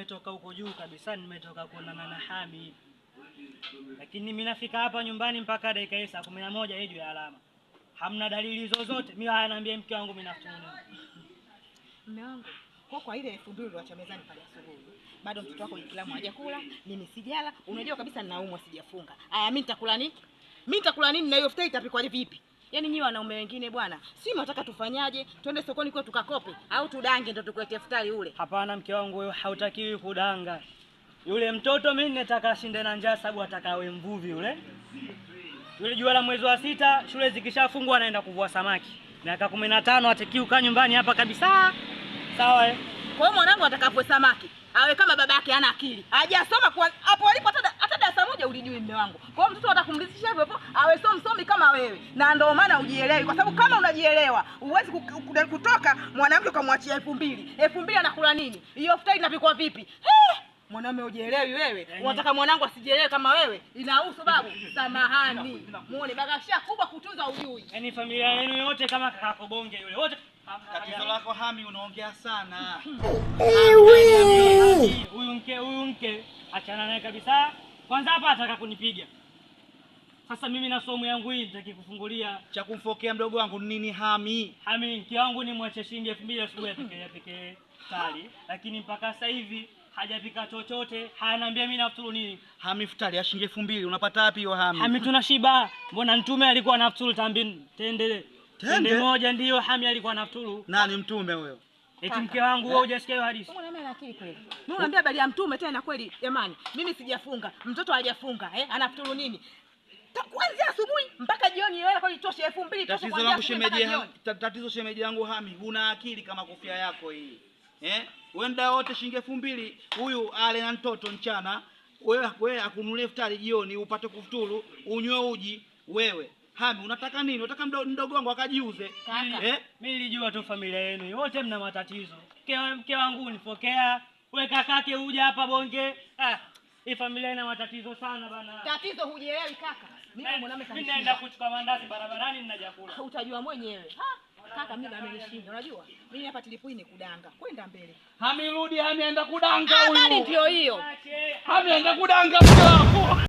nimetoka huko juu kabisa, nimetoka kuonana na Hami. Lakini mimi nafika hapa nyumbani mpaka dakika hii saa 11 hii juu ya alama. Hamna dalili zozote. Mimi ananiambia mke wangu mimi nafutuni. Mume wangu, kwa ile 2000 uliacha mezani pale asubuhi. Bado mtoto wako Ikilamu hajakula, mimi sijala. Unajua kabisa ninaumwa sijafunga. Aya mimi nitakula nini? Mimi nitakula nini na hiyo futari itapikwa vipi? Yaani nyinyi wanaume wengine bwana, si mnataka tufanyaje? Twende sokoni kwa tukakope au tudange ndio tukuletee futari ule? Hapana mke wangu, wewe hautakiwi kudanga. Yule mtoto mimi nataka ashinde na njaa sababu atakawe mvuvi yule. Yule jua la mwezi wa 6 shule zikishafungwa anaenda kuvua samaki. Miaka 15 atakiuka nyumbani hapa kabisa. Sawa Kwa hiyo mwanangu atakavua samaki, awe kama babake hana akili. Hajasoma kwa hapo alipo hata darasa moja ulijui mume wangu. Kwa hiyo mtoto atakumlisisha hivyo hapo, awe msomi kama wewe. Na ndio maana ujielewi kwa sababu kama unajielewa, huwezi kutoka mwanamke kumwachia 2000. 2000 anakula nini? Hiyo futari inapikwa vipi? Mwanaume ujielewi wewe. Unataka mwanangu asijielewe kama wewe? Inahusu babu. Samahani. Muone bagashia kubwa kutunza ujui. Yaani familia yenu yote kama kaka Bonge yule. Wote tatizo lako Hami, unaongea sana. Huyu mke achana naye kabisa. Kwanza hapa ataka kunipiga. Sasa mimi na somo yangu hii nitaki kufungulia. Cha kumfokea mdogo wangu nini Hami? Hami mke wangu ni mwache shilingi 2000 asubuhi apike tali. Lakini mpaka sasa hivi hajapika chochote, haniambia mimi nafuturu nini? Hami futari ya shilingi 2000 unapata wapi hiyo Hami? Hami tunashiba. Mbona mtume alikuwa nafuturu tambi tende moja ndio Hami alikuwa nafuturu. Nani mtume huyo? Eti mke wangu wewe hujasikia hiyo hadithi? Mwanaume ana akili kweli. Mimi naambia bali ya mtume tena kweli jamani. Mimi sijafunga, mtoto hajafunga, anafuturu nini? Kuanzia asubuhi mpaka jioni yeye kwa itoshe 2000 tosha kwa tatizo shemeji yangu Hami, huna akili kama kofia yako hii. Wenda wote shilingi 2000, huyu ale na mtoto mchana, wewe akunulie futari jioni upate kufuturu, unywe uji wewe. Hami unataka nini? Unataka mdogo wangu akajiuze? Mimi nilijua tu familia yenu wote mna matatizo. Mke wangu nipokea, wewe kakake uje hapa Bonge. Hii familia ina matatizo sana bana. Tatizo hujielewi kaka. Mimi mwanaume mimi naenda kuchukua mandazi barabarani ninajakula. Utajua mwenyewe. Kaka mimi amenishinda unajua? Mimi hapa tilipui ni kudanga. Kwenda mbele. Hami rudi, Hami aenda kudanga huyu. Ndio hiyo. Hami aenda kudanga mke wako.